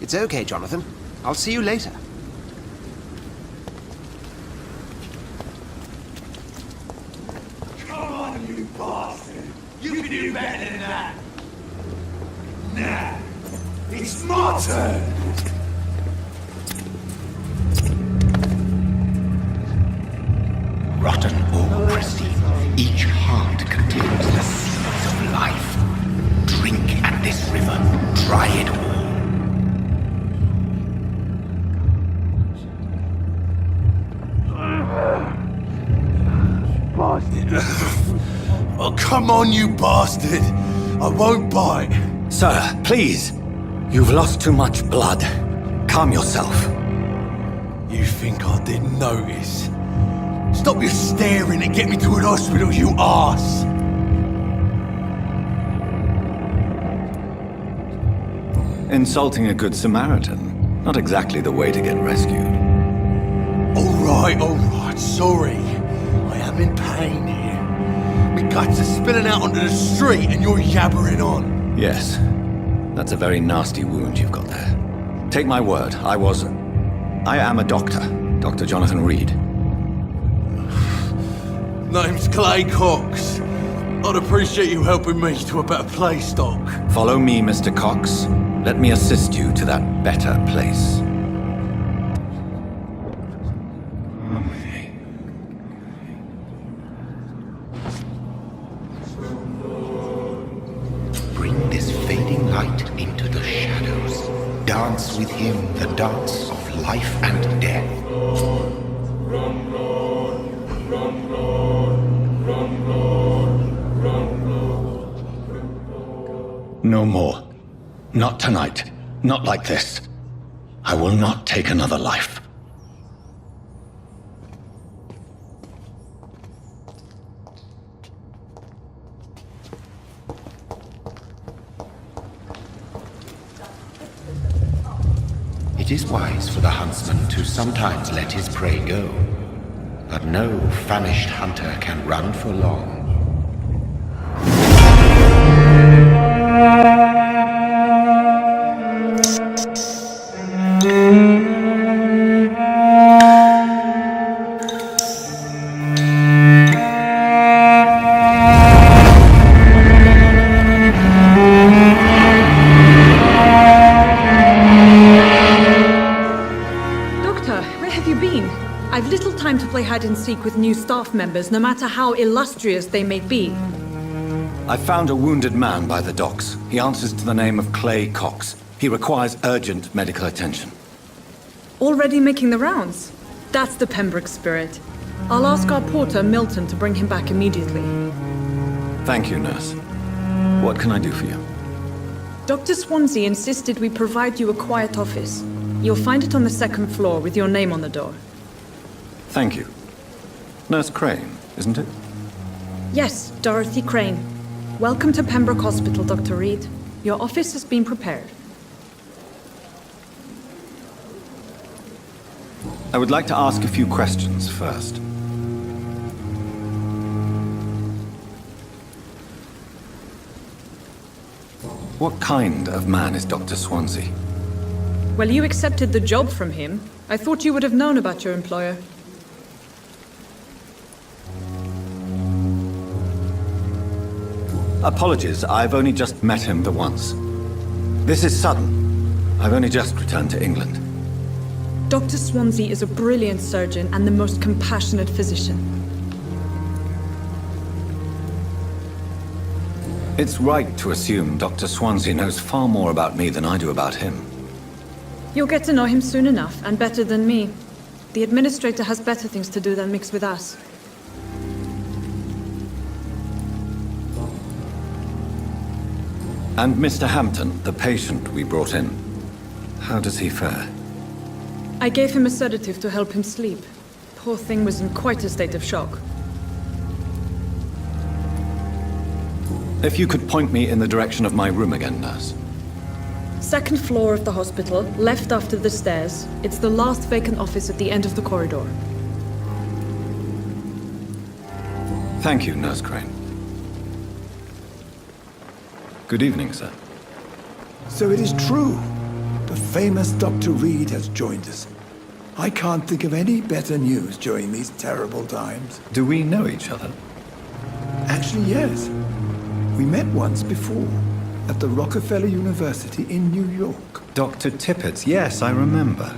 It's okay, Jonathan. I'll see you later. Come on, you bastard! You can do better than that! Nah, it's my turn! Rotten or pristine, each heart contains the seeds of life. Drink at this river, try it all. Oh, come on, you bastard! I won't bite! Sir, please. You've lost too much blood. Calm yourself. You think I didn't notice? Stop your staring and get me to an hospital, you arse! Insulting a good Samaritan. Not exactly the way to get rescued. Alright, sorry. I am in pain here. My guts are spilling out onto the street and you're yabbering on. Yes. That's a very nasty wound you've got there. Take my word, I am a doctor. Dr. Jonathan Reed. Name's Clay Cox. I'd appreciate you helping me to a better place, Doc. Follow me, Mr. Cox. Let me assist you to that better place. Bring this fading light into the shadows. Dance with him the dance of life and death. No more. Not tonight. Not like this. I will not take another life. It is wise for the huntsman to sometimes let his prey go, but no famished hunter can run for long. I've little time to play hide-and-seek with new staff members, no matter how illustrious they may be. I found a wounded man by the docks. He answers to the name of Clay Cox. He requires urgent medical attention. Already making the rounds? That's the Pembroke spirit. I'll ask our porter, Milton, to bring him back immediately. Thank you, nurse. What can I do for you? Dr. Swansea insisted we provide you a quiet office. You'll find it on the second floor with your name on the door. Thank you. Nurse Crane, isn't it? Yes, Dorothy Crane. Welcome to Pembroke Hospital, Dr. Reed. Your office has been prepared. I would like to ask a few questions first. What kind of man is Dr. Swansea? Well, you accepted the job from him. I thought you would have known about your employer. Apologies, I've only just met him the once. This is sudden. I've only just returned to England. Dr. Swansea is a brilliant surgeon and the most compassionate physician. It's right to assume Dr. Swansea knows far more about me than I do about him. You'll get to know him soon enough, and better than me. The administrator has better things to do than mix with us. And Mr. Hampton, the patient we brought in, how does he fare? I gave him a sedative to help him sleep. Poor thing was in quite a state of shock. If you could point me in the direction of my room again, nurse. Second floor of the hospital, left after the stairs. It's the last vacant office at the end of the corridor. Thank you, Nurse Crane. Good evening, sir. So it is true. The famous Dr. Reed has joined us. I can't think of any better news during these terrible times. Do we know each other? Actually, yes. We met once before, at the Rockefeller University in New York. Dr. Tippett, yes, I remember.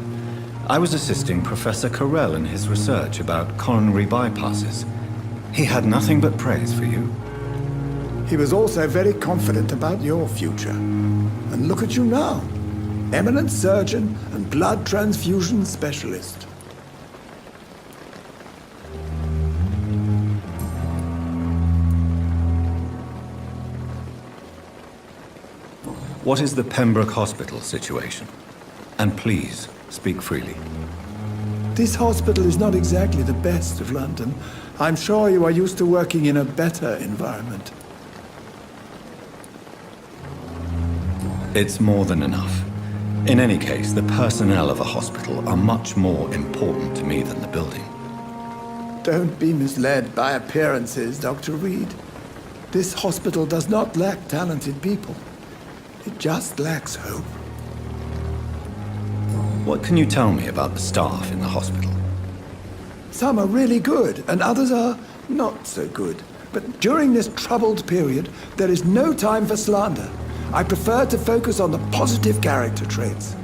I was assisting Professor Carell in his research about coronary bypasses. He had nothing but praise for you. He was also very confident about your future. And look at you now. Eminent surgeon and blood transfusion specialist. What is the Pembroke Hospital situation? And please, speak freely. This hospital is not exactly the best of London. I'm sure you are used to working in a better environment. It's more than enough. In any case, the personnel of a hospital are much more important to me than the building. Don't be misled by appearances, Dr. Reed. This hospital does not lack talented people. It just lacks hope. What can you tell me about the staff in the hospital? Some are really good, and others are not so good. But during this troubled period, there is no time for slander. I prefer to focus on the positive character traits.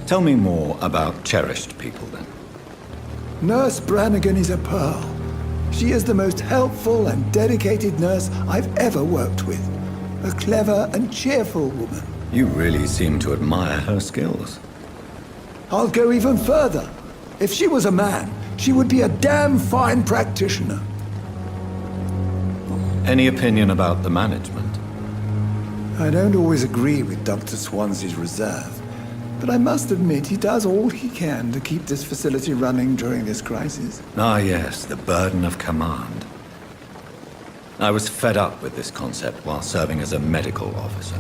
Tell me more about cherished people, then. Nurse Brannigan is a pearl. She is the most helpful and dedicated nurse I've ever worked with. A clever and cheerful woman. You really seem to admire her skills. I'll go even further. If she was a man, she would be a damn fine practitioner. Any opinion about the management? I don't always agree with Dr. Swansea's reserve, but I must admit he does all he can to keep this facility running during this crisis. Ah, yes, the burden of command. I was fed up with this concept while serving as a medical officer.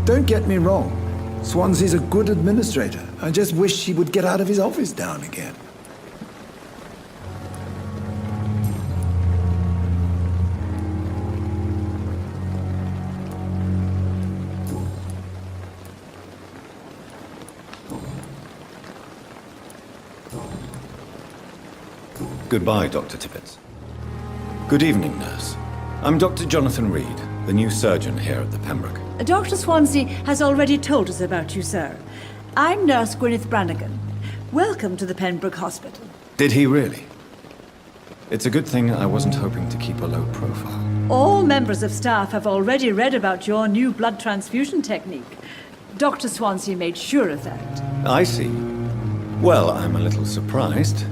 Don't get me wrong. Swansea's a good administrator. I just wish he would get out of his office down again. Goodbye, Dr. Tippett. Good evening, nurse. I'm Dr. Jonathan Reed, the new surgeon here at the Pembroke. Dr. Swansea has already told us about you, sir. I'm Nurse Gwyneth Brannigan. Welcome to the Pembroke Hospital. Did he really? It's a good thing I wasn't hoping to keep a low profile. All members of staff have already read about your new blood transfusion technique. Dr. Swansea made sure of that. I see. Well, I'm a little surprised,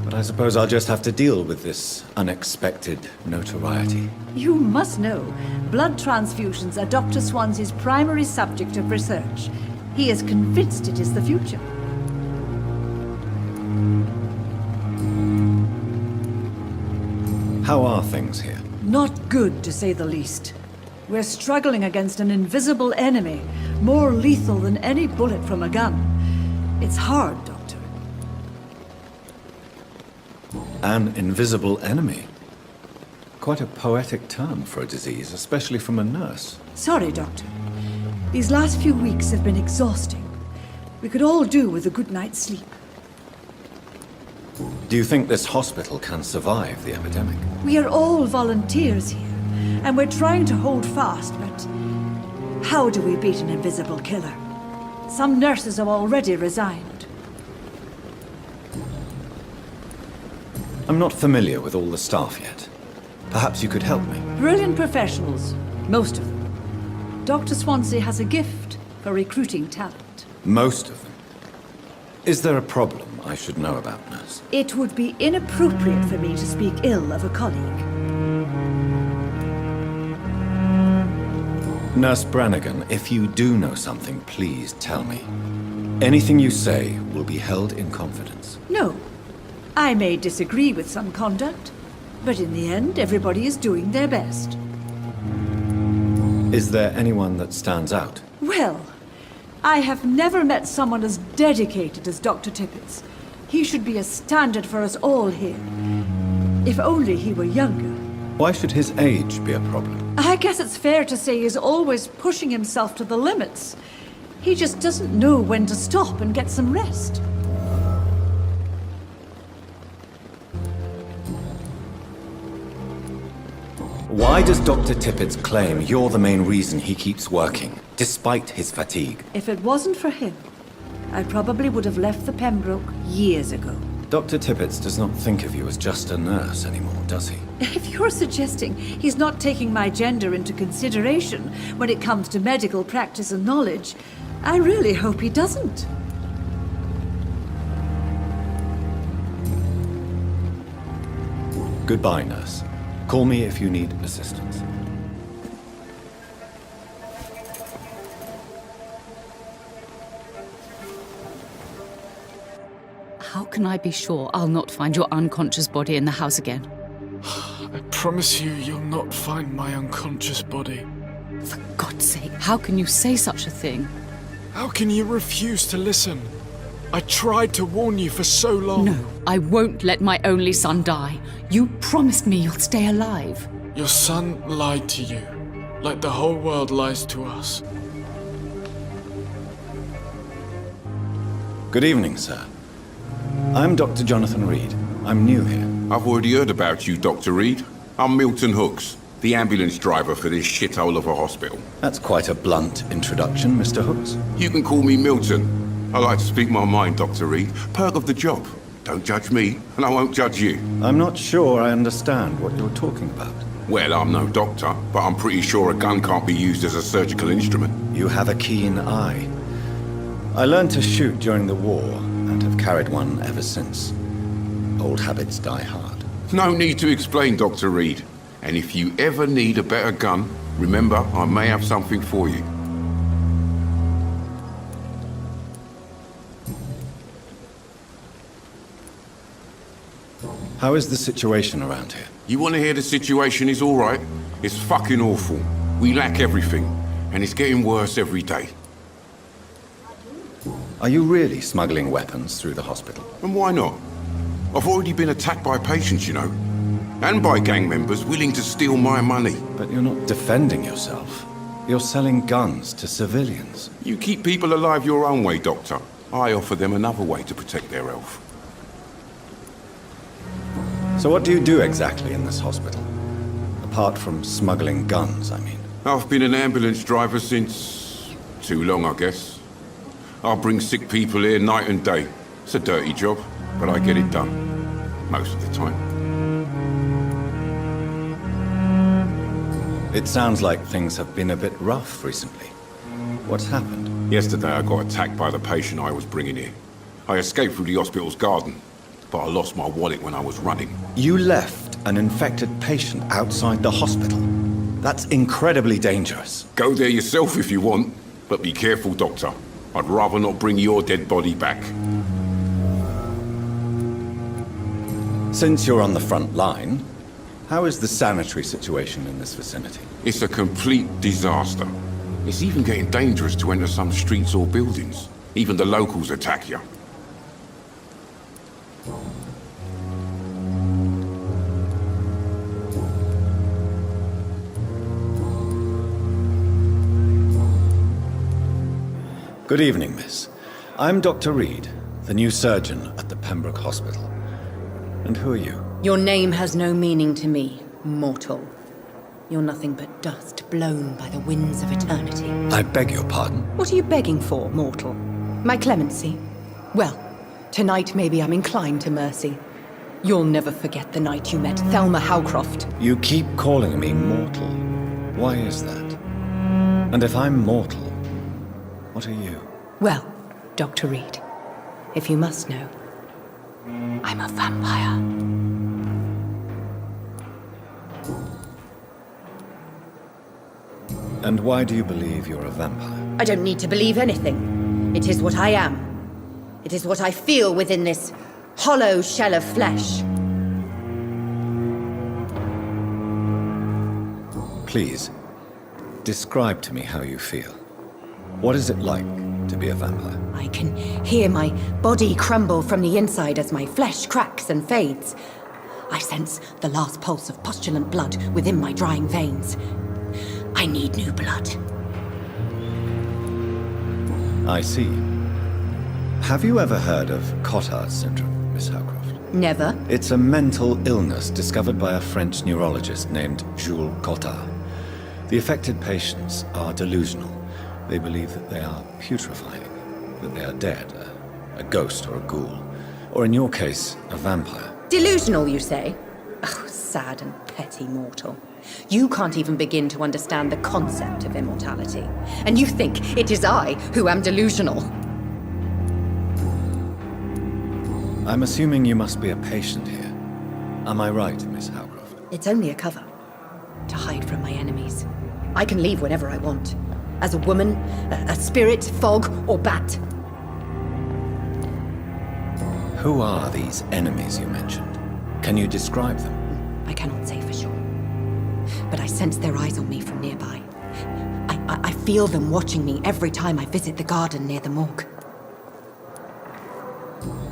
but I suppose I'll just have to deal with this unexpected notoriety. You must know, blood transfusions are Dr. Swansea's primary subject of research. He is convinced it is the future. How are things here? Not good, to say the least. We're struggling against an invisible enemy, more lethal than any bullet from a gun. It's hard, Doctor. An invisible enemy? Quite a poetic term for a disease, especially from a nurse. Sorry, Doctor. These last few weeks have been exhausting. We could all do with a good night's sleep. Do you think this hospital can survive the epidemic? We are all volunteers here, and we're trying to hold fast, but how do we beat an invisible killer? Some nurses have already resigned. I'm not familiar with all the staff yet. Perhaps you could help me. Brilliant professionals, most of them. Dr. Swansea has a gift for recruiting talent. Most of them. Is there a problem I should know about, nurse? It would be inappropriate for me to speak ill of a colleague. Nurse Brannigan, if you do know something, please tell me. Anything you say will be held in confidence. No. I may disagree with some conduct, but in the end, everybody is doing their best. Is there anyone that stands out? Well, I have never met someone as dedicated as Dr. Tippett's. He should be a standard for us all here. If only he were younger. Why should his age be a problem? I guess it's fair to say he's always pushing himself to the limits. He just doesn't know when to stop and get some rest. Why does Dr. Tippett's claim you're the main reason he keeps working, despite his fatigue? If it wasn't for him, I probably would have left the Pembroke years ago. Dr. Tippett does not think of you as just a nurse anymore, does he? If you're suggesting he's not taking my gender into consideration when it comes to medical practice and knowledge, I really hope he doesn't. Goodbye, nurse. Call me if you need assistance. How can I be sure I'll not find your unconscious body in the house again? I promise you'll not find my unconscious body. For God's sake, how can you say such a thing? How can you refuse to listen? I tried to warn you for so long. No, I won't let my only son die. You promised me you'll stay alive. Your son lied to you, like the whole world lies to us. Good evening, sir. I'm Dr. Jonathan Reed. I'm new here. I've already heard about you, Dr. Reed. I'm Milton Hooks, the ambulance driver for this shithole of a hospital. That's quite a blunt introduction, Mr. Hooks. You can call me Milton. I like to speak my mind, Dr. Reed. Perk of the job. Don't judge me, and I won't judge you. I'm not sure I understand what you're talking about. Well, I'm no doctor, but I'm pretty sure a gun can't be used as a surgical instrument. You have a keen eye. I learned to shoot during the war, and have carried one ever since. Old habits die hard. No need to explain, Dr. Reed. And if you ever need a better gun, remember, I may have something for you. How is the situation around here? You want to hear the situation is all right? It's fucking awful. We lack everything, and it's getting worse every day. Are you really smuggling weapons through the hospital? And why not? I've already been attacked by patients, you know. And by gang members willing to steal my money. But you're not defending yourself. You're selling guns to civilians. You keep people alive your own way, Doctor. I offer them another way to protect their health. So what do you do exactly in this hospital? Apart from smuggling guns, I mean. I've been an ambulance driver since... too long, I guess. I bring sick people here night and day. It's a dirty job, but I get it done. Most of the time. It sounds like things have been a bit rough recently. What's happened? Yesterday I got attacked by the patient I was bringing here. I escaped through the hospital's garden, but I lost my wallet when I was running. You left an infected patient outside the hospital? That's incredibly dangerous. Go there yourself if you want, but be careful, Doctor. I'd rather not bring your dead body back. Since you're on the front line, how is the sanitary situation in this vicinity? It's a complete disaster. It's even getting dangerous to enter some streets or buildings. Even the locals attack you. Good evening, miss. I'm Dr. Reed, the new surgeon at the Pembroke Hospital. And who are you? Your name has no meaning to me, mortal. You're nothing but dust blown by the winds of eternity. I beg your pardon? What are you begging for, mortal? My clemency? Well, tonight maybe I'm inclined to mercy. You'll never forget the night you met Thelma Howcroft. You keep calling me mortal. Why is that? And if I'm mortal, what are you? Well, Dr. Reed, if you must know, I'm a vampire. And why do you believe you're a vampire? I don't need to believe anything. It is what I am. It is what I feel within this hollow shell of flesh. Please, describe to me how you feel. What is it like to be a vampire? I can hear my body crumble from the inside as my flesh cracks and fades. I sense the last pulse of postulant blood within my drying veins. I need new blood. I see. Have you ever heard of Cotard syndrome, Miss Howcroft? Never. It's a mental illness discovered by a French neurologist named Jules Cotard. The affected patients are delusional. They believe that they are putrefying, that they are dead, a ghost or a ghoul, or in your case, a vampire. Delusional, you say? Oh, sad and petty mortal. You can't even begin to understand the concept of immortality. And you think it is I who am delusional. I'm assuming you must be a patient here. Am I right, Miss Howcroft? It's only a cover. To hide from my enemies. I can leave whenever I want. As a woman, a spirit, fog, or bat. Who are these enemies you mentioned? Can you describe them? I cannot say for sure. But I sense their eyes on me from nearby. I feel them watching me every time I visit the garden near the morgue.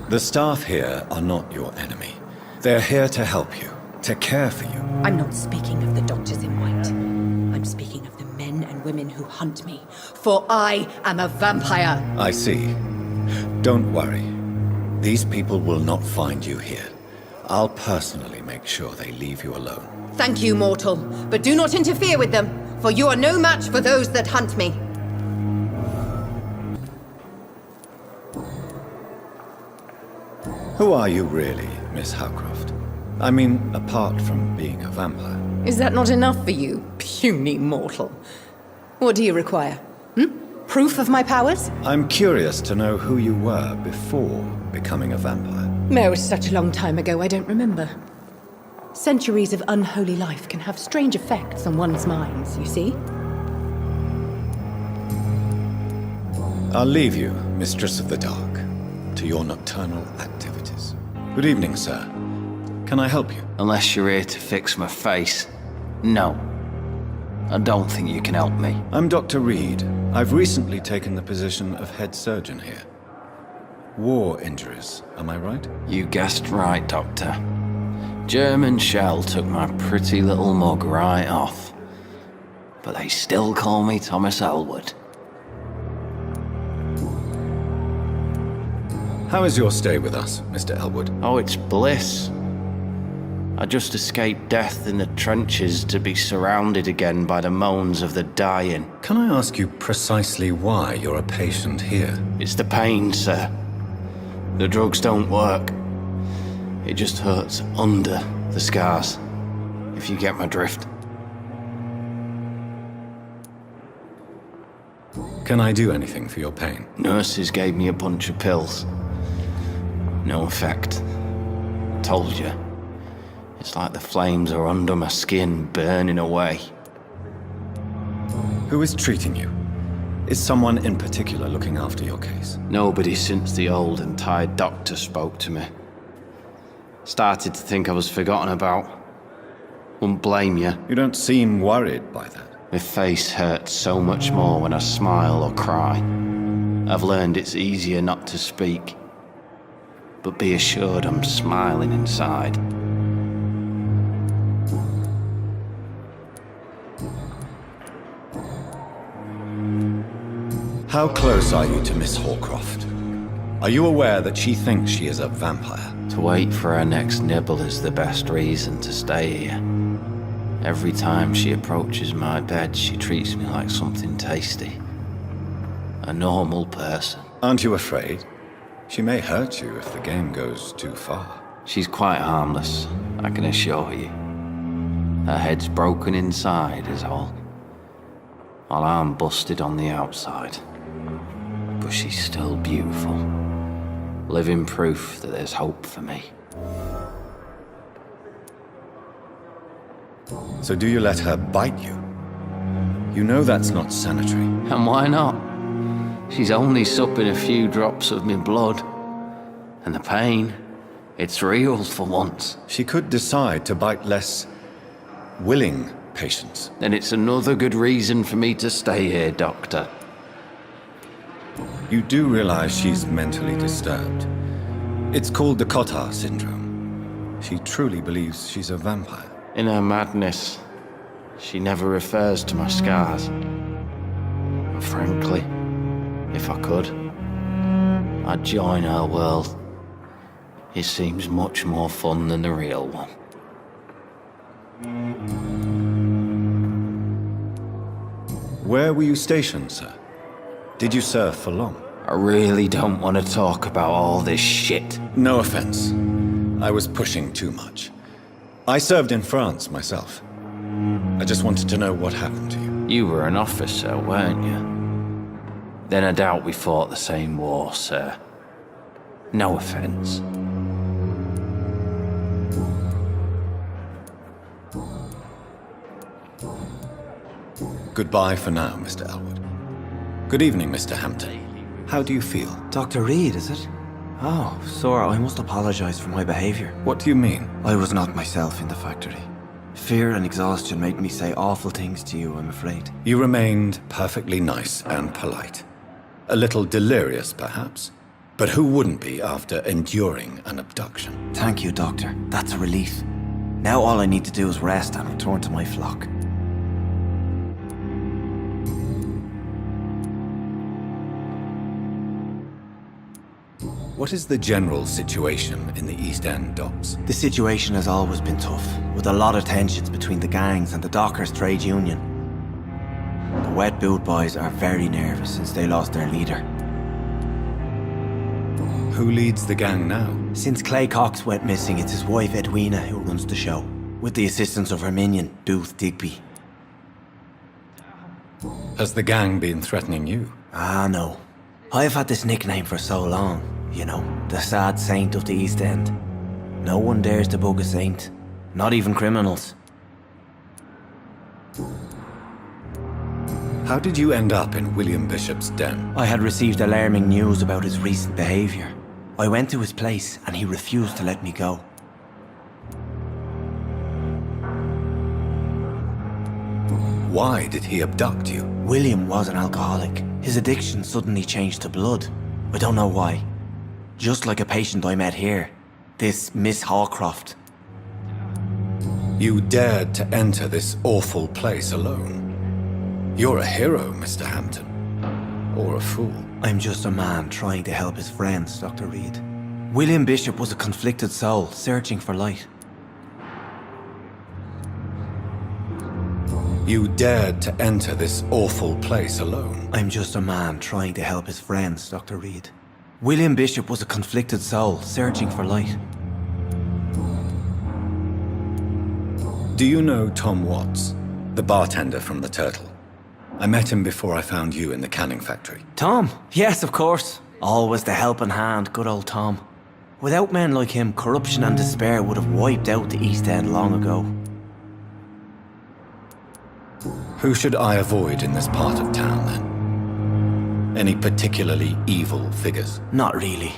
The staff here are not your enemy. They're here to help you, to care for you. I'm not speaking of the doctors in white. I'm speaking of the men and women who hunt me. For I am a vampire! I see. Don't worry. These people will not find you here. I'll personally make sure they leave you alone. Thank you, mortal, but do not interfere with them, for you are no match for those that hunt me. Who are you really, Miss Howcroft? I mean, apart from being a vampire. Is that not enough for you, puny mortal? What do you require? Proof of my powers? I'm curious to know who you were before becoming a vampire. No, such a long time ago, I don't remember. Centuries of unholy life can have strange effects on one's minds, you see? I'll leave you, Mistress of the Dark, to your nocturnal activities. Good evening, sir. Can I help you? Unless you're here to fix my face. No. I don't think you can help me. I'm Dr. Reed. I've recently taken the position of head surgeon here. War injuries, am I right? You guessed right, Doctor. German shell took my pretty little mug right off. But they still call me Thomas Elwood. How is your stay with us, Mr. Elwood? Oh, it's bliss. I just escaped death in the trenches to be surrounded again by the moans of the dying. Can I ask you precisely why you're a patient here? It's the pain, sir. The drugs don't work. It just hurts under the scars, if you get my drift. Can I do anything for your pain? Nurses gave me a bunch of pills. No effect. Told you. It's like the flames are under my skin, burning away. Who is treating you? Is someone in particular looking after your case? Nobody since the old and tired doctor spoke to me. Started to think I was forgotten about. Wouldn't blame you. You don't seem worried by that. My face hurts so much more when I smile or cry. I've learned it's easier not to speak. But be assured I'm smiling inside. How close are you to Miss Hawcroft? Are you aware that she thinks she is a vampire? To wait for her next nibble is the best reason to stay here. Every time she approaches my bed, she treats me like something tasty. A normal person. Aren't you afraid? She may hurt you if the game goes too far. She's quite harmless, I can assure you. Her head's broken inside is all, while I'm busted on the outside. But she's still beautiful. Living proof that there's hope for me. So do you let her bite you? You know that's not sanitary. And why not? She's only supping a few drops of me blood. And the pain, it's real for once. She could decide to bite less willing patients. Then it's another good reason for me to stay here, Doctor. You do realize she's mentally disturbed. It's called the Cotard syndrome. She truly believes she's a vampire. In her madness, she never refers to my scars. And frankly, if I could, I'd join her world. It seems much more fun than the real one. Where were you stationed, sir? Did you serve for long? I really don't want to talk about all this shit. No offense. I was pushing too much. I served in France myself. I just wanted to know what happened to you. You were an officer, weren't you? Then I doubt we fought the same war, sir. No offense. Goodbye for now, Mr. Elwood. Good evening, Mr. Hampton. How do you feel? Dr. Reed, is it? Oh, sir, I must apologize for my behavior. What do you mean? I was not myself in the factory. Fear and exhaustion made me say awful things to you, I'm afraid. You remained perfectly nice and polite. A little delirious, perhaps. But who wouldn't be after enduring an abduction? Thank you, Doctor. That's a relief. Now all I need to do is rest and return to my flock. What is the general situation in the East End docks? The situation has always been tough, with a lot of tensions between the gangs and the dockers' trade union. The wet boot boys are very nervous since they lost their leader. Who leads the gang now? Since Clay Cox went missing, it's his wife Edwina who runs the show, with the assistance of her minion, Booth Digby. Has the gang been threatening you? Ah, no. I've had this nickname for so long. You know, the sad saint of the East End. No one dares to bug a saint. Not even criminals. How did you end up in William Bishop's den? I had received alarming news about his recent behavior. I went to his place and he refused to let me go. Why did he abduct you? William was an alcoholic. His addiction suddenly changed to blood. I don't know why. Just like a patient I met here. This Miss Hawcroft. You dared to enter this awful place alone. You're a hero, Mr. Hampton. Or a fool. I'm just a man trying to help his friends, Dr. Reed. William Bishop was a conflicted soul, searching for light. You dared to enter this awful place alone. I'm just a man trying to help his friends, Dr. Reed. William Bishop was a conflicted soul, searching for light. Do you know Tom Watts, the bartender from the Turtle? I met him before I found you in the canning factory. Tom? Yes, of course. Always the helping hand, good old Tom. Without men like him, corruption and despair would have wiped out the East End long ago. Who should I avoid in this part of town, then? Any particularly evil figures? Not really.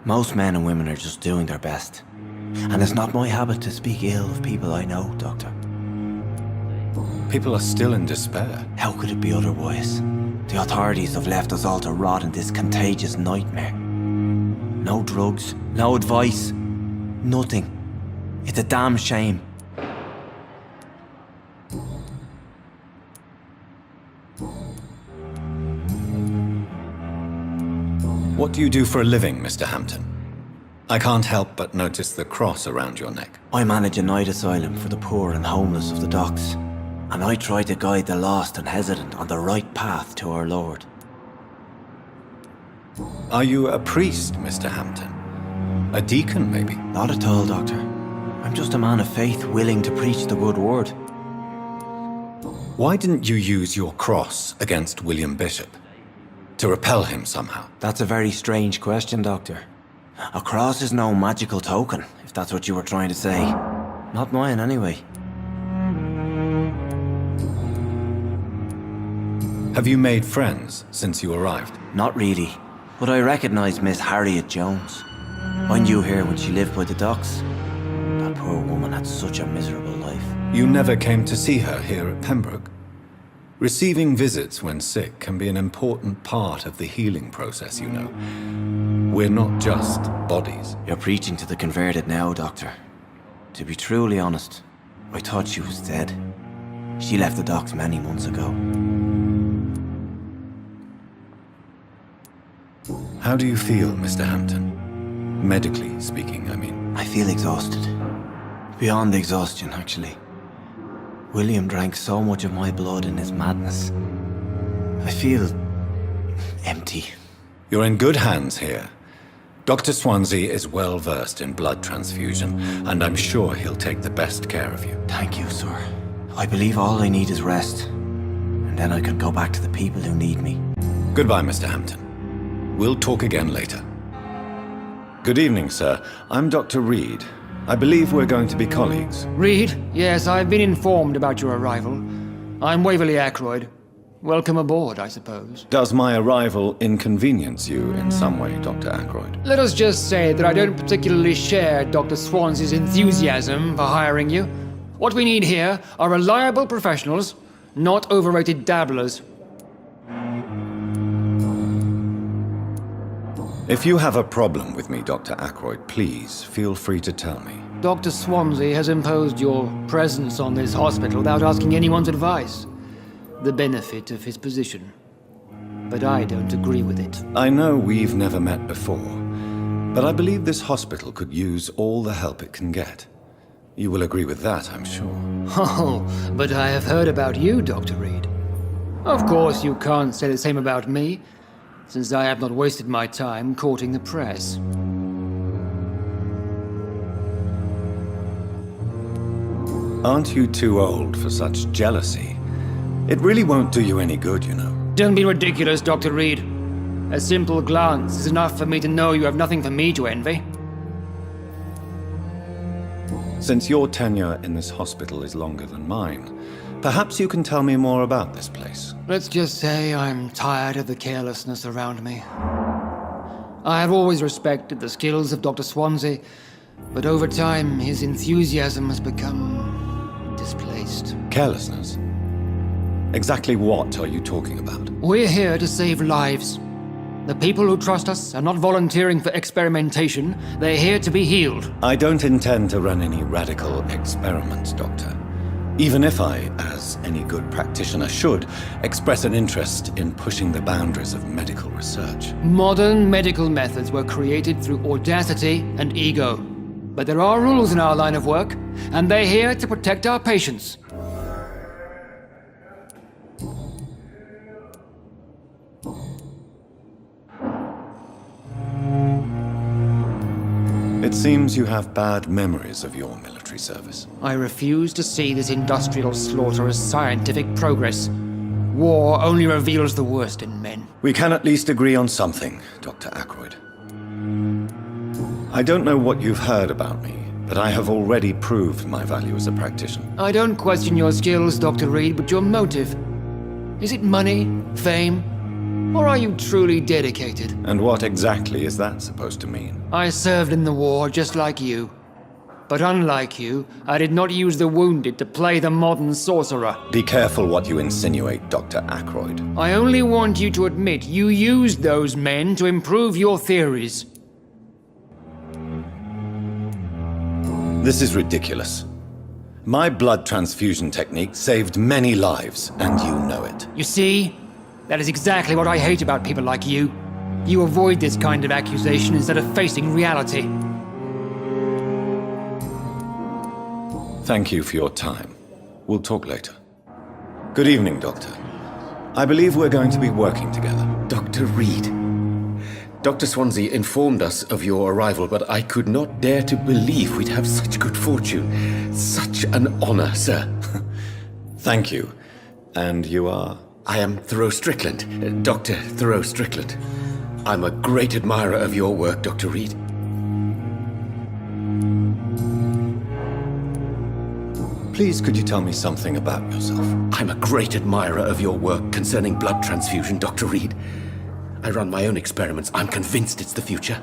Most men and women are just doing their best. And it's not my habit to speak ill of people I know, Doctor. People are still in despair. How could it be otherwise? The authorities have left us all to rot in this contagious nightmare. No drugs, no advice, nothing. It's a damn shame. What do you do for a living, Mr. Hampton? I can't help but notice the cross around your neck. I manage a night asylum for the poor and homeless of the docks. And I try to guide the lost and hesitant on the right path to our Lord. Are you a priest, Mr. Hampton? A deacon, maybe? Not at all, Doctor. I'm just a man of faith willing to preach the good word. Why didn't you use your cross against William Bishop? To repel him somehow? That's a very strange question, Doctor. A cross is no magical token, if that's what you were trying to say. Not mine, anyway. Have you made friends since you arrived? Not really, but I recognize Miss Harriet Jones. I knew her when she lived by the docks. That poor woman had such a miserable life. You never came to see her here at Pembroke? Receiving visits when sick can be an important part of the healing process, you know. We're not just bodies. You're preaching to the converted now, Doctor. To be truly honest, I thought she was dead. She left the docks many months ago. How do you feel, Mr. Hampton? Medically speaking, I mean. I feel exhausted. Beyond exhaustion, actually. William drank so much of my blood in his madness. I feel empty. You're in good hands here. Dr. Swansea is well versed in blood transfusion, and I'm sure he'll take the best care of you. Thank you, sir. I believe all I need is rest, and then I can go back to the people who need me. Goodbye, Mr. Hampton. We'll talk again later. Good evening, sir. I'm Dr. Reed. I believe we're going to be colleagues. Reed? Yes, I've been informed about your arrival. I'm Waverly Ackroyd. Welcome aboard, I suppose. Does my arrival inconvenience you in some way, Dr. Ackroyd? Let us just say that I don't particularly share Dr. Swansea's enthusiasm for hiring you. What we need here are reliable professionals, not overrated dabblers. If you have a problem with me, Dr. Ackroyd, please feel free to tell me. Dr. Swansea has imposed your presence on this hospital without asking anyone's advice. The benefit of his position. But I don't agree with it. I know we've never met before, but I believe this hospital could use all the help it can get. You will agree with that, I'm sure. Oh, but I have heard about you, Dr. Reed. Of course, you can't say the same about me, since I have not wasted my time courting the press. Aren't you too old for such jealousy? It really won't do you any good, you know. Don't be ridiculous, Dr. Reed. A simple glance is enough for me to know you have nothing for me to envy. Since your tenure in this hospital is longer than mine, perhaps you can tell me more about this place. Let's just say I'm tired of the carelessness around me. I have always respected the skills of Dr. Swansea, but over time his enthusiasm has become displaced. Carelessness? Exactly what are you talking about? We're here to save lives. The people who trust us are not volunteering for experimentation. They're here to be healed. I don't intend to run any radical experiments, Doctor. Even if I, as any good practitioner should, express an interest in pushing the boundaries of medical research. Modern medical methods were created through audacity and ego. But there are rules in our line of work, and they're here to protect our patients. It seems you have bad memories of your military service. I refuse to see this industrial slaughter as scientific progress. War only reveals the worst in men. We can at least agree on something, Dr. Ackroyd. I don't know what you've heard about me, but I have already proved my value as a practitioner. I don't question your skills, Dr. Reed, but your motive. Is it money, fame, or are you truly dedicated? And what exactly is that supposed to mean? I served in the war just like you. But unlike you, I did not use the wounded to play the modern sorcerer. Be careful what you insinuate, Dr. Ackroyd. I only want you to admit you used those men to improve your theories. This is ridiculous. My blood transfusion technique saved many lives, and you know it. You see? That is exactly what I hate about people like you. You avoid this kind of accusation instead of facing reality. Thank you for your time. We'll talk later. Good evening, Doctor. I believe we're going to be working together. Dr. Reed. Dr. Swansea informed us of your arrival, but I could not dare to believe we'd have such good fortune. Such an honor, sir. Thank you. And you are? I am Thoreau Strickland, Dr. Thoreau Strickland. I'm a great admirer of your work, Dr. Reed. Please, could you tell me something about yourself? I'm a great admirer of your work concerning blood transfusion, Dr. Reed. I run my own experiments. I'm convinced it's the future.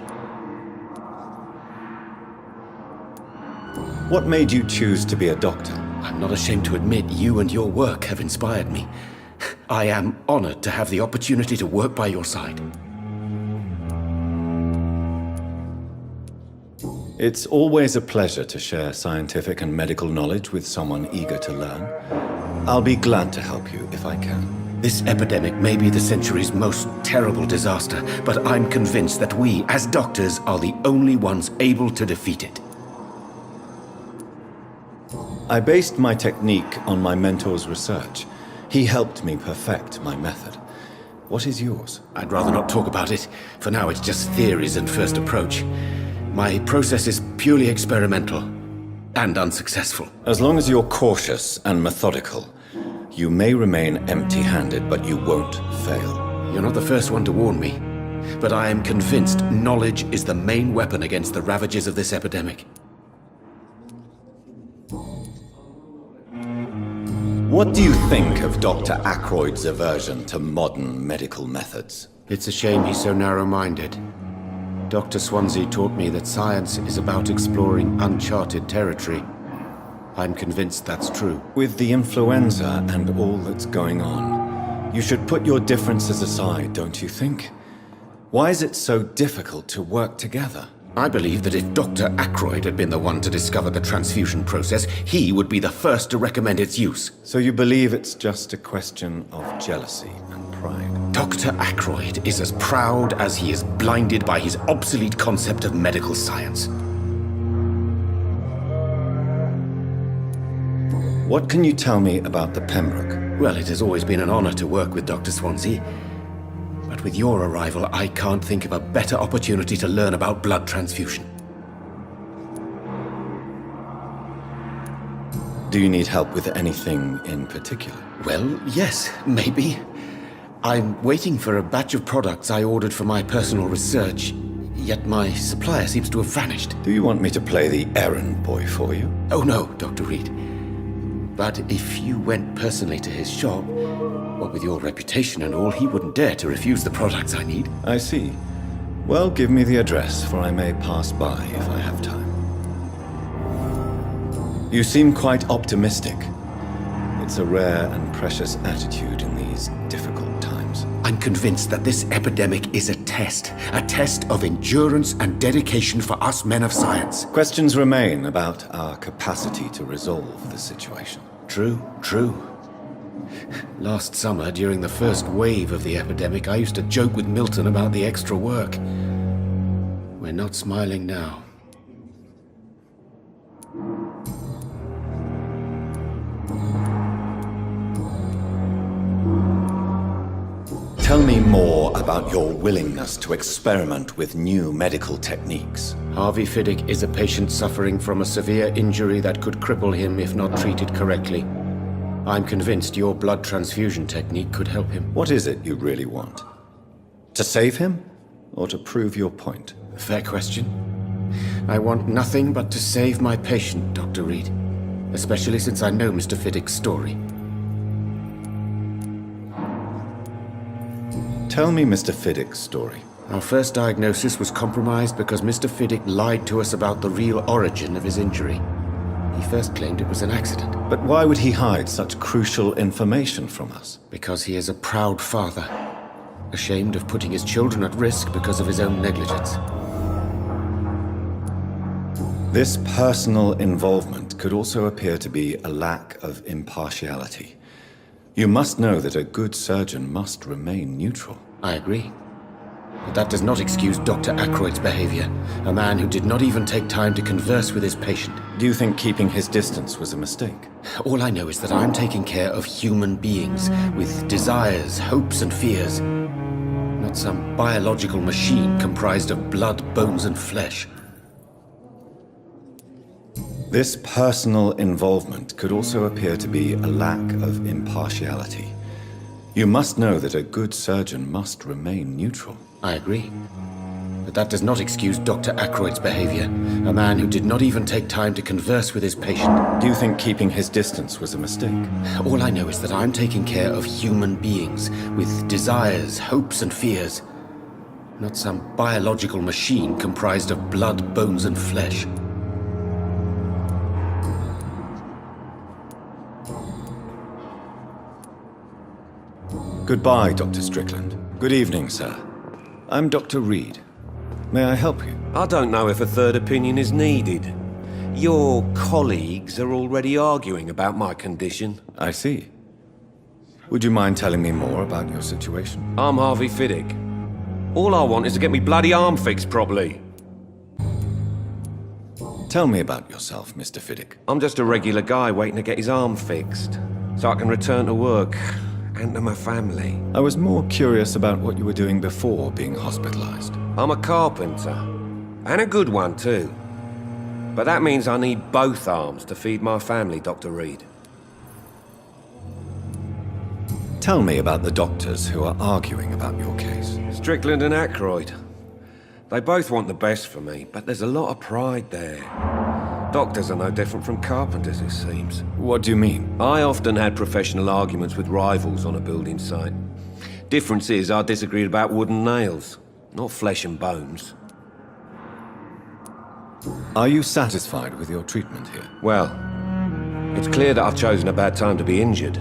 What made you choose to be a doctor? I'm not ashamed to admit you and your work have inspired me. I am honored to have the opportunity to work by your side. It's always a pleasure to share scientific and medical knowledge with someone eager to learn. I'll be glad to help you if I can. This epidemic may be the century's most terrible disaster, but I'm convinced that we, as doctors, are the only ones able to defeat it. I based my technique on my mentor's research. He helped me perfect my method. What is yours? I'd rather not talk about it. For now, it's just theories and first approach. My process is purely experimental and unsuccessful. As long as you're cautious and methodical, you may remain empty-handed, but you won't fail. You're not the first one to warn me, but I am convinced knowledge is the main weapon against the ravages of this epidemic. What do you think of Dr. Ackroyd's aversion to modern medical methods? It's a shame he's so narrow-minded. Dr. Swansea taught me that science is about exploring uncharted territory. I'm convinced that's true. With the influenza and all that's going on, you should put your differences aside, don't you think? Why is it so difficult to work together? I believe that if Dr. Ackroyd had been the one to discover the transfusion process, he would be the first to recommend its use. So you believe it's just a question of jealousy and pride? Dr. Ackroyd is as proud as he is blinded by his obsolete concept of medical science. What can you tell me about the Pembroke? Well, it has always been an honor to work with Dr. Swansea. But with your arrival, I can't think of a better opportunity to learn about blood transfusion. Do you need help with anything in particular? Well, yes, maybe. I'm waiting for a batch of products I ordered for my personal research, yet my supplier seems to have vanished. Do you want me to play the errand boy for you? Oh no, Dr. Reed. But if you went personally to his shop, what with your reputation and all, he wouldn't dare to refuse the products I need. I see. Well, give me the address, for I may pass by if I have time. You seem quite optimistic. It's a rare and precious attitude in these difficult times. I'm convinced that this epidemic is a test of endurance and dedication for us men of science. Questions remain about our capacity to resolve the situation. True. Last summer, during the first wave of the epidemic, I used to joke with Milton about the extra work. We're not smiling now. Tell me more about your willingness to experiment with new medical techniques. Harvey Fiddick is a patient suffering from a severe injury that could cripple him if not treated correctly. I'm convinced your blood transfusion technique could help him. What is it you really want? To save him, or to prove your point? Fair question. I want nothing but to save my patient, Dr. Reed. Especially since I know Mr. Fiddick's story. Tell me Mr. Fiddick's story. Our first diagnosis was compromised because Mr. Fiddick lied to us about the real origin of his injury. He first claimed it was an accident. But why would he hide such crucial information from us? Because he is a proud father, ashamed of putting his children at risk because of his own negligence. This personal involvement could also appear to be a lack of impartiality. You must know that a good surgeon must remain neutral. I agree. But that does not excuse Dr. Ackroyd's behavior, a man who did not even take time to converse with his patient. Do you think keeping his distance was a mistake? All I know is that I'm taking care of human beings with desires, hopes, and fears. Not some biological machine comprised of blood, bones, and flesh. This personal involvement could also appear to be a lack of impartiality. You must know that a good surgeon must remain neutral. I agree. But that does not excuse Dr. Ackroyd's behavior, a man who did not even take time to converse with his patient. Do you think keeping his distance was a mistake? All I know is that I'm taking care of human beings with desires, hopes, and fears. Not some biological machine comprised of blood, bones, and flesh. Goodbye, Dr. Strickland. Good evening, sir. I'm Dr. Reed. May I help you? I don't know if a third opinion is needed. Your colleagues are already arguing about my condition. I see. Would you mind telling me more about your situation? I'm Harvey Fiddick. All I want is to get me bloody arm fixed properly. Tell me about yourself, Mr. Fiddick. I'm just a regular guy waiting to get his arm fixed, so I can return to work and to my family. I was more curious about what you were doing before being hospitalized. I'm a carpenter, and a good one too. But that means I need both arms to feed my family, Dr. Reed. Tell me about the doctors who are arguing about your case. Strickland and Aykroyd. They both want the best for me, but there's a lot of pride there. Doctors are no different from carpenters, it seems. What do you mean? I often had professional arguments with rivals on a building site. Difference is, I disagreed about wooden nails, not flesh and bones. Are you satisfied with your treatment here? Well, it's clear that I've chosen a bad time to be injured.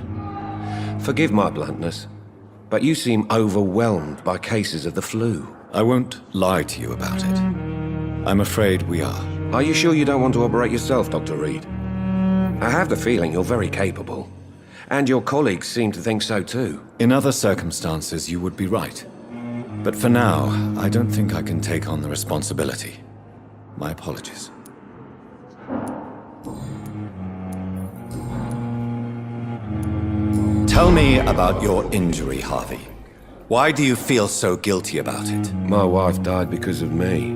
Forgive my bluntness, but you seem overwhelmed by cases of the flu. I won't lie to you about it. I'm afraid we are. Are you sure you don't want to operate yourself, Dr. Reed? I have the feeling you're very capable. And your colleagues seem to think so too. In other circumstances, you would be right. But for now, I don't think I can take on the responsibility. My apologies. Tell me about your injury, Harvey. Why do you feel so guilty about it? My wife died because of me.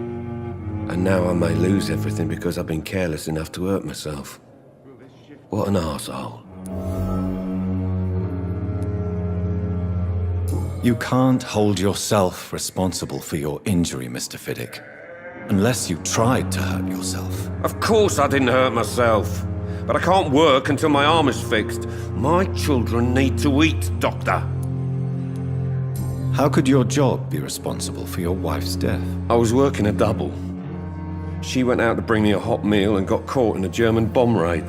And now I may lose everything because I've been careless enough to hurt myself. What an arsehole. You can't hold yourself responsible for your injury, Mr. Fiddick. Unless you tried to hurt yourself. Of course I didn't hurt myself. But I can't work until my arm is fixed. My children need to eat, Doctor. How could your job be responsible for your wife's death? I was working a double. She went out to bring me a hot meal and got caught in a German bomb raid.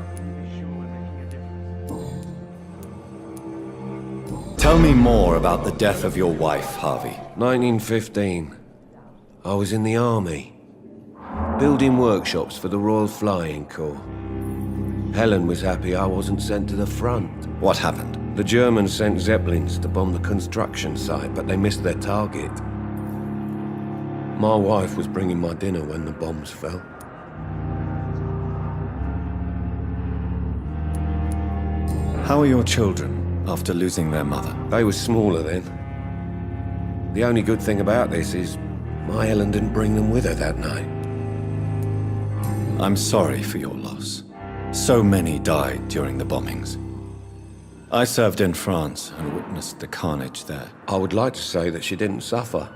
Tell me more about the death of your wife, Harvey. 1915. I was in the army, building workshops for the Royal Flying Corps. Helen was happy I wasn't sent to the front. What happened? The Germans sent Zeppelins to bomb the construction site, but they missed their target. My wife was bringing my dinner when the bombs fell. How are your children after losing their mother? They were smaller then. The only good thing about this is my Helen didn't bring them with her that night. I'm sorry for your loss. So many died during the bombings. I served in France and witnessed the carnage there. I would like to say that she didn't suffer.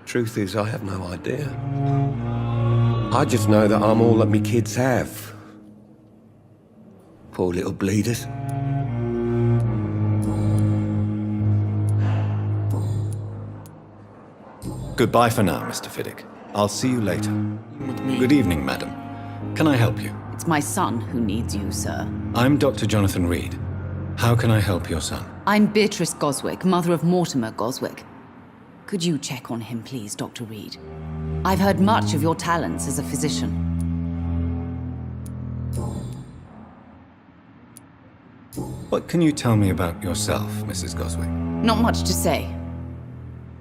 Truth is, I have no idea. I just know that I'm all that me kids have. Poor little bleeders. Goodbye for now, Mr. Fiddick. I'll see you later. Good evening, madam. Can I help you? It's my son who needs you, sir. I'm Dr. Jonathan Reed. How can I help your son? I'm Beatrice Goswick, mother of Mortimer Goswick. Could you check on him, please, Dr. Reed? I've heard much of your talents as a physician. What can you tell me about yourself, Mrs. Goswick? Not much to say.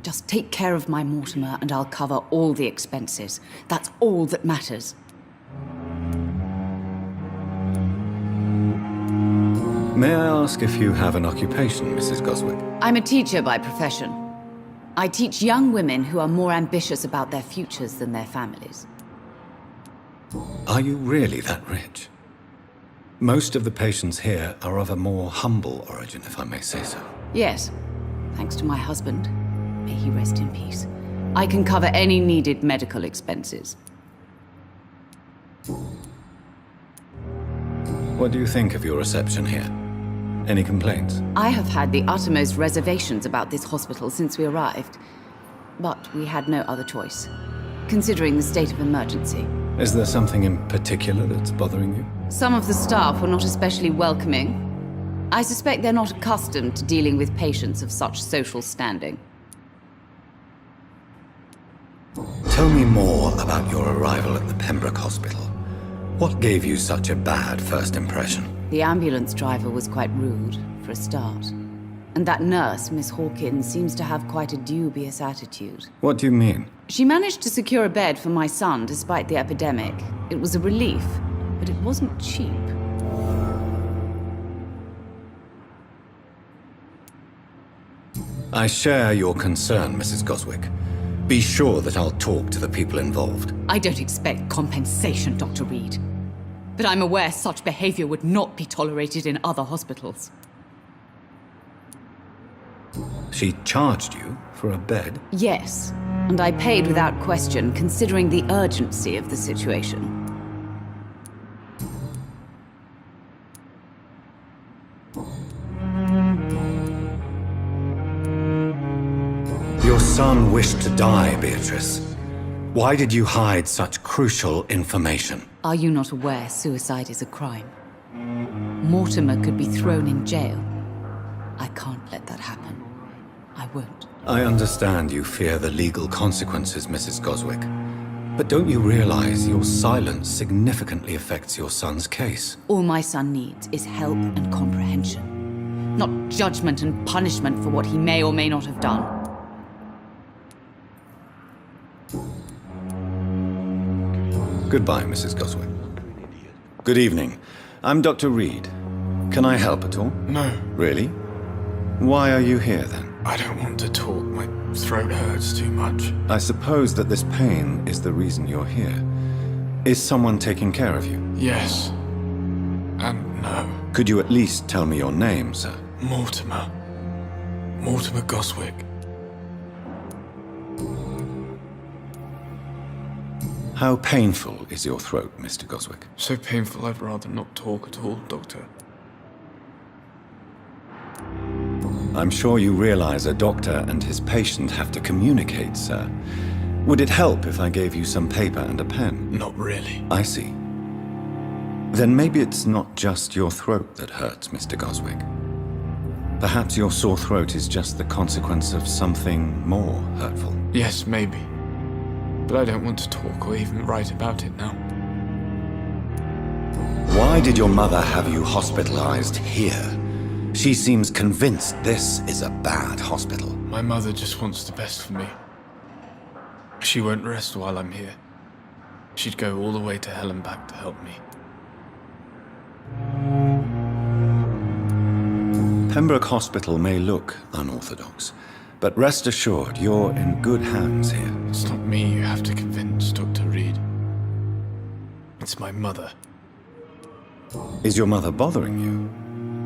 Just take care of my Mortimer and I'll cover all the expenses. That's all that matters. May I ask if you have an occupation, Mrs. Goswick? I'm a teacher by profession. I teach young women who are more ambitious about their futures than their families. Are you really that rich? Most of the patients here are of a more humble origin, if I may say so. Yes, thanks to my husband. May he rest in peace. I can cover any needed medical expenses. What do you think of your reception here? Any complaints? I have had the uttermost reservations about this hospital since we arrived. But we had no other choice, considering the state of emergency. Is there something in particular that's bothering you? Some of the staff were not especially welcoming. I suspect they're not accustomed to dealing with patients of such social standing. Tell me more about your arrival at the Pembroke Hospital. What gave you such a bad first impression? The ambulance driver was quite rude, for a start. And that nurse, Miss Hawkins, seems to have quite a dubious attitude. What do you mean? She managed to secure a bed for my son despite the epidemic. It was a relief, but it wasn't cheap. I share your concern, Mrs. Goswick. Be sure that I'll talk to the people involved. I don't expect compensation, Dr. Reed. But I'm aware such behavior would not be tolerated in other hospitals. She charged you for a bed? Yes, and I paid without question, considering the urgency of the situation. Your son wished to die, Beatrice. Why did you hide such crucial information? Are you not aware suicide is a crime? Mortimer could be thrown in jail. I can't let that happen. I won't. I understand you fear the legal consequences, Mrs. Goswick. But don't you realize your silence significantly affects your son's case? All my son needs is help and comprehension. Not judgment and punishment for what he may or may not have done. Goodbye, Mrs. Goswick. Good evening. I'm Dr. Reed. Can I help at all? No. Really? Why are you here, then? I don't want to talk. My throat hurts too much. I suppose that this pain is the reason you're here. Is someone taking care of you? Yes. And no. Could you at least tell me your name, sir? Mortimer. Mortimer Goswick. How painful is your throat, Mr. Goswick? So painful I'd rather not talk at all, Doctor. I'm sure you realize a doctor and his patient have to communicate, sir. Would it help if I gave you some paper and a pen? Not really. I see. Then maybe it's not just your throat that hurts, Mr. Goswick. Perhaps your sore throat is just the consequence of something more hurtful. Yes, maybe. But I don't want to talk or even write about it now. Why did your mother have you hospitalized here? She seems convinced this is a bad hospital. My mother just wants the best for me. She won't rest while I'm here. She'd go all the way to hell and back to help me. Pembroke Hospital may look unorthodox, but rest assured you're in good hands here. It's not me you have to convince, Dr. Reed. It's my mother. Is your mother bothering you?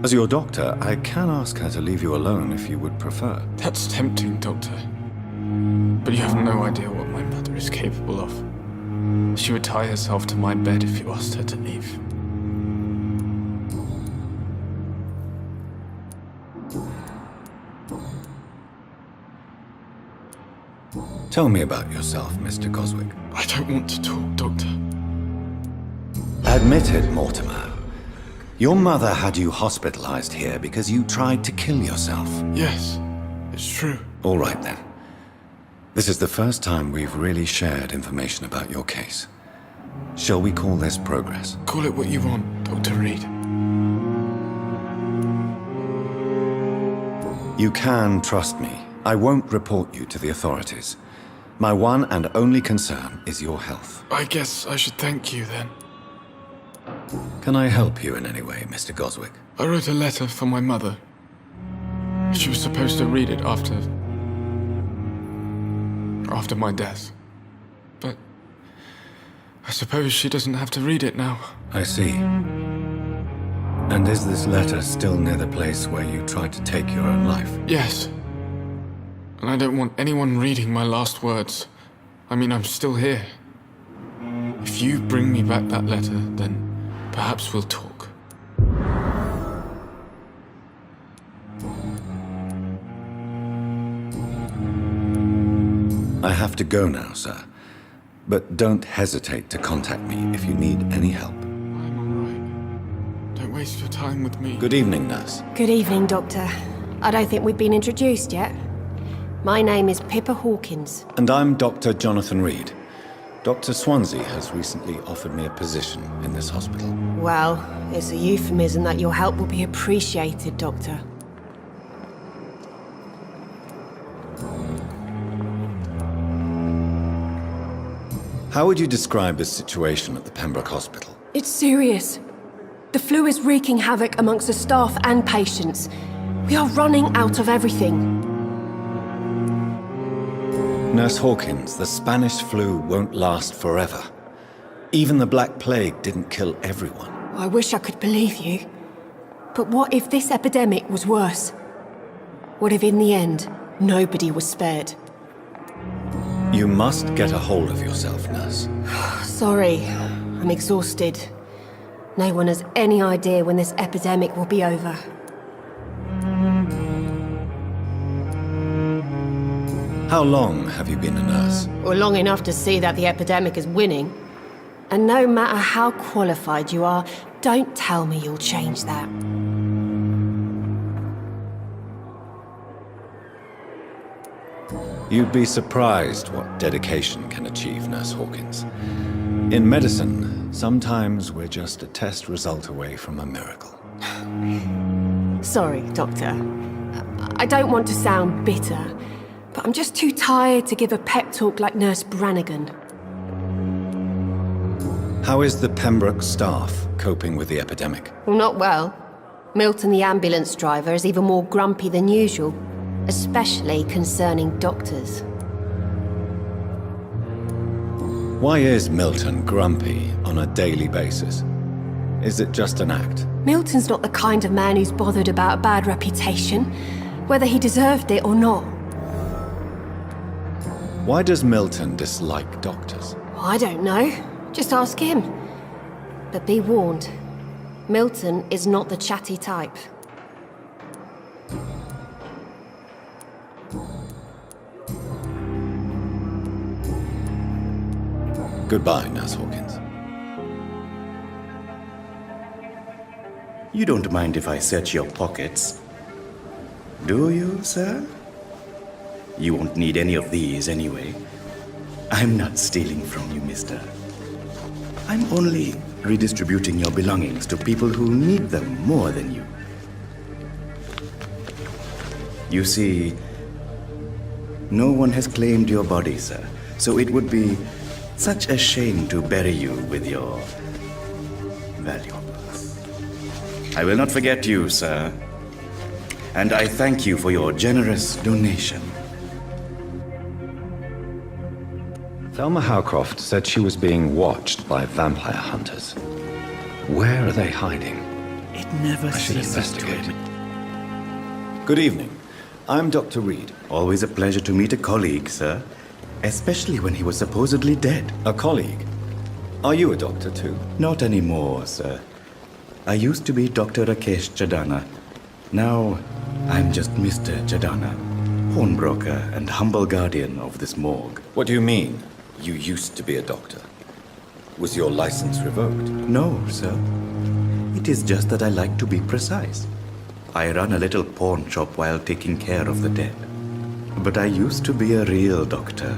As your doctor, I can ask her to leave you alone if you would prefer. That's tempting, Doctor. But you have no idea what my mother is capable of. She would tie herself to my bed if you asked her to leave. Tell me about yourself, Mr. Goswick. I don't want to talk, Doctor. Admit it, Mortimer. Your mother had you hospitalized here because you tried to kill yourself. Yes, it's true. All right, then. This is the first time we've really shared information about your case. Shall we call this progress? Call it what you want, Dr. Reed. You can trust me. I won't report you to the authorities. My one and only concern is your health. I guess I should thank you, then. Can I help you in any way, Mr. Goswick? I wrote a letter for my mother. She was supposed to read it after my death. But I suppose she doesn't have to read it now. I see. And is this letter still near the place where you tried to take your own life? Yes. And I don't want anyone reading my last words. I mean, I'm still here. If you bring me back that letter, then perhaps we'll talk. I have to go now, sir. But don't hesitate to contact me if you need any help. I'm all right. Don't waste your time with me. Good evening, nurse. Good evening, Doctor. I don't think we've been introduced yet. My name is Pippa Hawkins. And I'm Dr. Jonathan Reed. Dr. Swansea has recently offered me a position in this hospital. Well, it's a euphemism that your help will be appreciated, Doctor. How would you describe the situation at the Pembroke Hospital? It's serious. The flu is wreaking havoc amongst the staff and patients. We are running out of everything. Nurse Hawkins, the Spanish flu won't last forever. Even the Black Plague didn't kill everyone. I wish I could believe you. But what if this epidemic was worse? What if in the end, nobody was spared? You must get a hold of yourself, Nurse. Sorry, I'm exhausted. No one has any idea when this epidemic will be over. How long have you been a nurse? Well, long enough to see that the epidemic is winning. And no matter how qualified you are, don't tell me you'll change that. You'd be surprised what dedication can achieve, Nurse Hawkins. In medicine, sometimes we're just a test result away from a miracle. Sorry, Doctor. I don't want to sound bitter, but I'm just too tired to give a pep talk like Nurse Brannigan. How is the Pembroke staff coping with the epidemic? Well, not well. Milton, the ambulance driver, is even more grumpy than usual, especially concerning doctors. Why is Milton grumpy on a daily basis? Is it just an act? Milton's not the kind of man who's bothered about a bad reputation, whether he deserved it or not. Why does Milton dislike doctors? I don't know. Just ask him. But be warned, Milton is not the chatty type. Goodbye, Nurse Hawkins. You don't mind if I search your pockets, do you, sir? You won't need any of these anyway. I'm not stealing from you, mister. I'm only redistributing your belongings to people who need them more than you. You see, no one has claimed your body, sir, so it would be such a shame to bury you with your valuables. I will not forget you, sir, and I thank you for your generous donation. Thelma Howcroft said she was being watched by vampire hunters. Where are they hiding? It never I should ceases to investigate. Good evening. I'm Dr. Reed. Always a pleasure to meet a colleague, sir. Especially when he was supposedly dead. A colleague? Are you a doctor too? Not anymore, sir. I used to be Dr. Rakesh Chadana. Now, I'm just Mr. Chadana, pawnbroker and humble guardian of this morgue. What do you mean? You used to be a doctor. Was your license revoked? No, sir. It is just that I like to be precise. I run a little pawn shop while taking care of the dead. But I used to be a real doctor.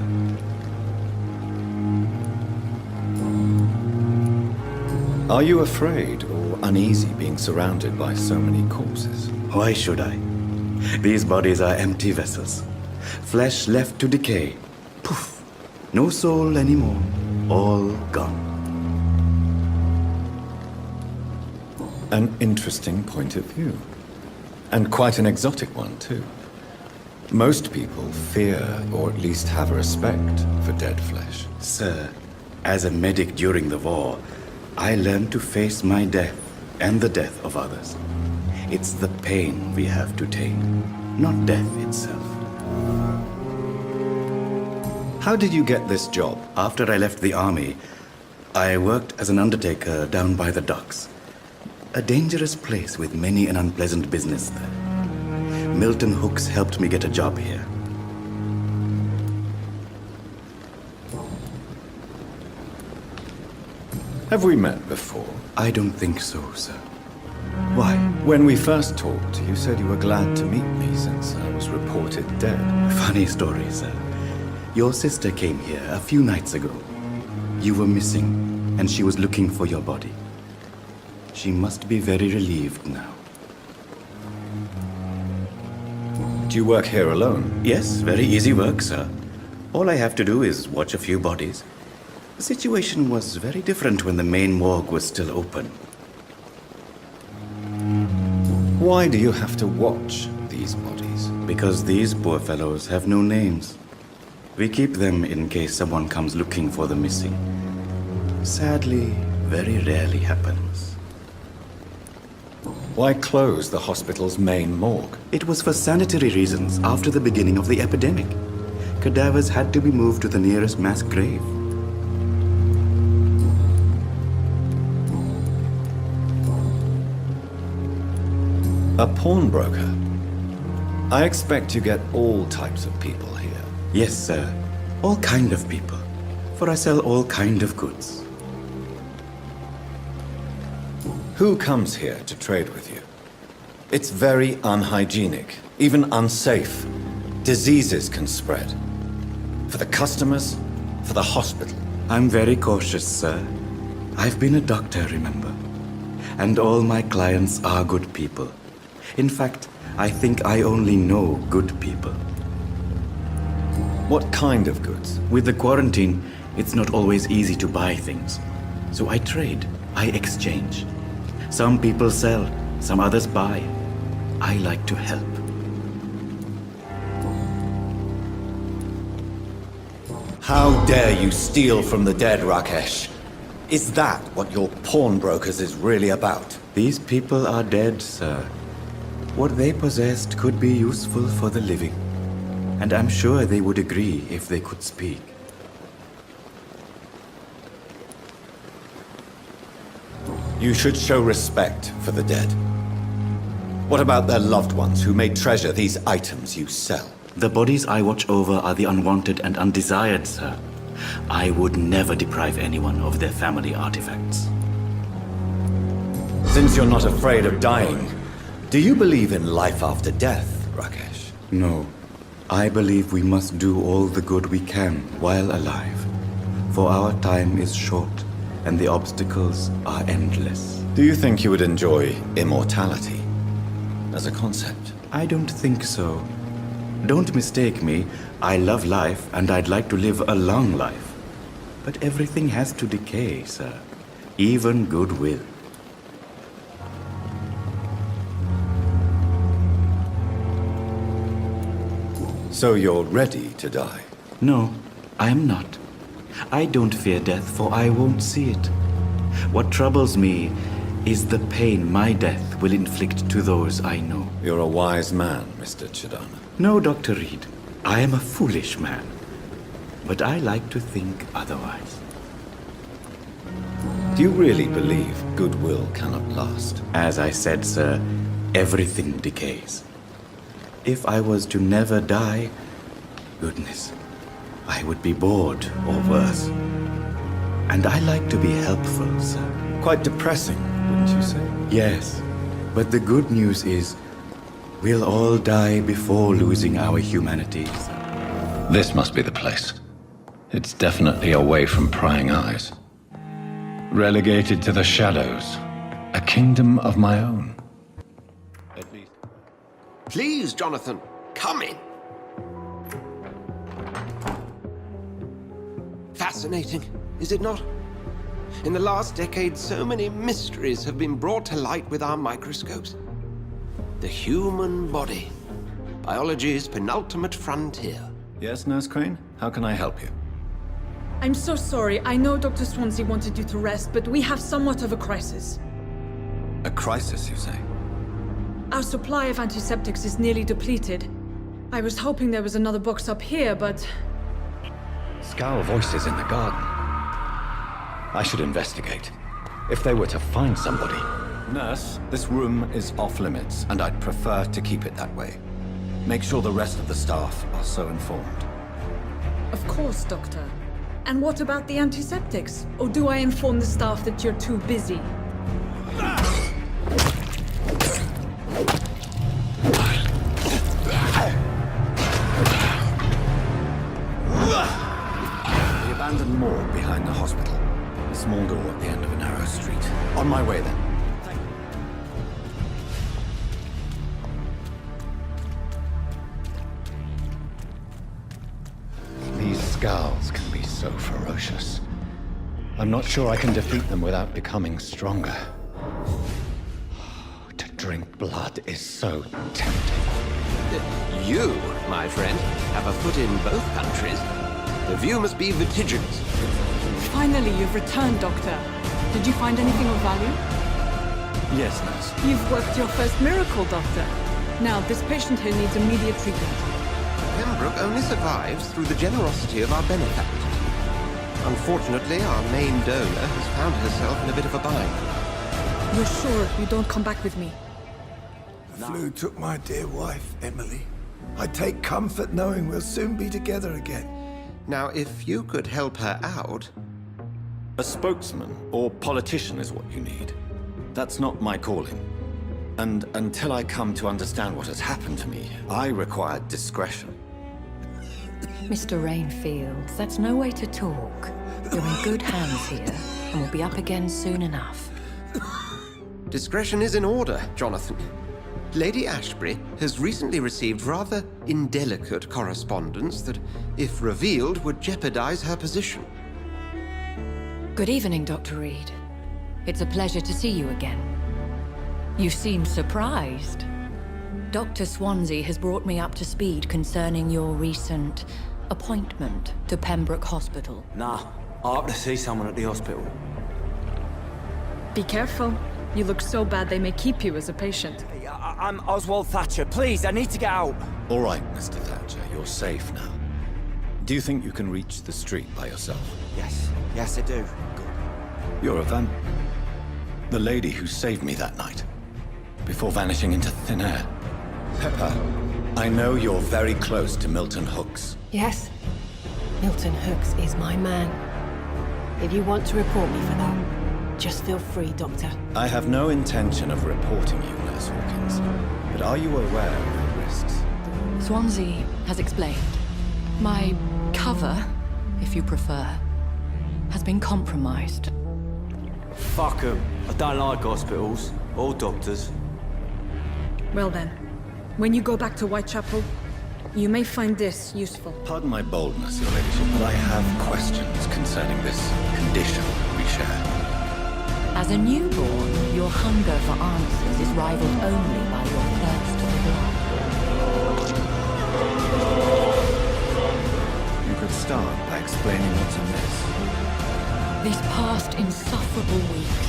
Are you afraid or uneasy being surrounded by so many corpses? Why should I? These bodies are empty vessels. Flesh left to decay. Poof! No soul anymore. All gone. An interesting point of view. And quite an exotic one, too. Most people fear, or at least have a respect, for dead flesh. Sir, as a medic during the war, I learned to face my death and the death of others. It's the pain we have to tame, not death itself. How did you get this job? After I left the army, I worked as an undertaker down by the docks. A dangerous place with many an unpleasant business there. Milton Hooks helped me get a job here. Have we met before? I don't think so, sir. Why? When we first talked, you said you were glad to meet me since I was reported dead. Funny story, sir. Your sister came here a few nights ago. You were missing, and she was looking for your body. She must be very relieved now. Do you work here alone? Yes, very easy work, sir. All I have to do is watch a few bodies. The situation was very different when the main morgue was still open. Why do you have to watch these bodies? Because these poor fellows have no names. We keep them in case someone comes looking for the missing. Sadly, very rarely happens. Why close the hospital's main morgue? It was for sanitary reasons after the beginning of the epidemic. Cadavers had to be moved to the nearest mass grave. A pawnbroker? I expect you get all types of people here. Yes, sir. All kind of people. For I sell all kind of goods. Who comes here to trade with you? It's very unhygienic, even unsafe. Diseases can spread. For the customers, for the hospital. I'm very cautious, sir. I've been a doctor, remember? And all my clients are good people. In fact, I think I only know good people. What kind of goods? With the quarantine, it's not always easy to buy things. So I trade, I exchange. Some people sell, some others buy. I like to help. How dare you steal from the dead, Rakesh? Is that what your pawnbrokers is really about? These people are dead, sir. What they possessed could be useful for the living. And I'm sure they would agree if they could speak. You should show respect for the dead. What about their loved ones who may treasure these items you sell? The bodies I watch over are the unwanted and undesired, sir. I would never deprive anyone of their family artifacts. Since you're not afraid of dying, do you believe in life after death, Rakesh? No. I believe we must do all the good we can while alive. For our time is short, and the obstacles are endless. Do you think you would enjoy immortality as a concept? I don't think so. Don't mistake me. I love life, and I'd like to live a long life. But everything has to decay, sir. Even goodwill. So you're ready to die? No, I am not. I don't fear death, for I won't see it. What troubles me is the pain my death will inflict to those I know. You're a wise man, Mr. Chidana. No, Dr. Reed. I am a foolish man. But I like to think otherwise. Do you really believe goodwill cannot last? As I said, sir, everything decays. If I was to never die, goodness, I would be bored or worse. And I like to be helpful, sir. Quite depressing, wouldn't you say? Yes, but the good news is we'll all die before losing our humanity. This must be the place. It's definitely away from prying eyes. Relegated to the shadows. A kingdom of my own. At least. Please, Jonathan, come in. Fascinating, is it not? In the last decade, so many mysteries have been brought to light with our microscopes. The human body. Biology's penultimate frontier. Yes, Nurse Crane? How can I help you? I'm so sorry. I know Dr. Swansea wanted you to rest, but we have somewhat of a crisis. A crisis, you say? Our supply of antiseptics is nearly depleted. I was hoping there was another box up here, but... Scowl voices in the garden. I should investigate. If they were to find somebody... Nurse, this room is off limits, and I'd prefer to keep it that way. Make sure the rest of the staff are so informed. Of course, Doctor. And what about the antiseptics? Or do I inform the staff that you're too busy? The abandoned morgue behind the hospital. A small door at the end of a narrow street. On my way then. These scowls can be so ferocious. I'm not sure I can defeat them without becoming stronger. To drink blood is so tempting. You, my friend, have a foot in both countries. The view must be vertiginous. Finally, you've returned, Doctor. Did you find anything of value? Yes, nurse. You've worked your first miracle, Doctor. Now, this patient here needs immediate treatment. Pembroke only survives through the generosity of our benefactors. Unfortunately, our main donor has found herself in a bit of a bind. You're sure you don't come back with me? The flu took my dear wife, Emily. I take comfort knowing we'll soon be together again. Now, if you could help her out... A spokesman or politician is what you need. That's not my calling. And until I come to understand what has happened to me, I require discretion. Mr. Rainfield, that's no way to talk. You're in good hands here, and we'll be up again soon enough. Discretion is in order, Jonathan. Lady Ashbury has recently received rather indelicate correspondence that, if revealed, would jeopardize her position. Good evening, Dr. Reed. It's a pleasure to see you again. You seem surprised. Dr. Swansea has brought me up to speed concerning your recent appointment to Pembroke Hospital. Nah, I have to see someone at the hospital. Be careful. You look so bad they may keep you as a patient. I'm Oswald Thatcher. Please, I need to get out. All right, Mr. Thatcher, you're safe now. Do you think you can reach the street by yourself? Yes, I do. You're a vamp. The lady who saved me that night, before vanishing into thin air. Pepper, I know you're very close to Milton Hooks. Yes, Milton Hooks is my man. If you want to report me for that, just feel free, Doctor. I have no intention of reporting you, Nurse Hawkins. But are you aware of the risks? Swansea has explained. My cover, if you prefer, has been compromised. Fuck 'em. I don't like hospitals or doctors. Well then, when you go back to Whitechapel, you may find this useful. Pardon my boldness, Your Ladyship, but I have questions concerning this condition we share. As a newborn, your hunger for answers is rivaled only by your thirst for blood. You could start by explaining what's amiss. These past insufferable weeks,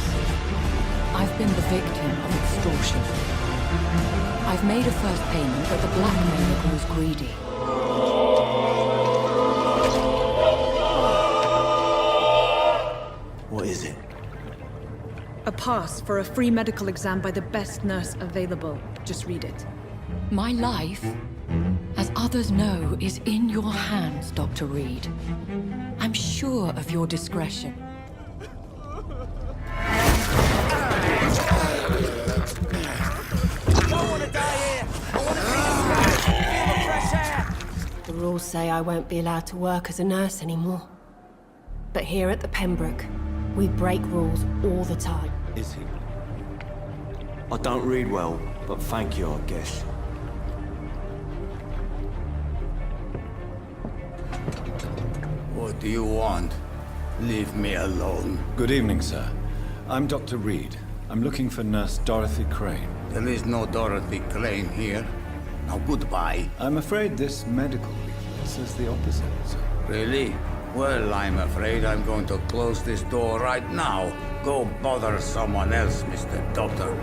I've been the victim of extortion. I've made a first payment, but the blackmailer grows greedy. What is it? A pass for a free medical exam by the best nurse available. Just read it. My life, as others know, is in your hands, Dr. Reed. I'm sure of your discretion. The rules say I won't be allowed to work as a nurse anymore. But here at the Pembroke, we break rules all the time. Is he? I don't read well, but thank you, I guess. What do you want? Leave me alone. Good evening, sir. I'm Dr. Reed. I'm looking for Nurse Dorothy Crane. There is no Dorothy Crane here. Now goodbye. I'm afraid this medical leaflet says the opposite, sir. Really? Well, I'm afraid I'm going to close this door right now. Go bother someone else, Mr. Doctor.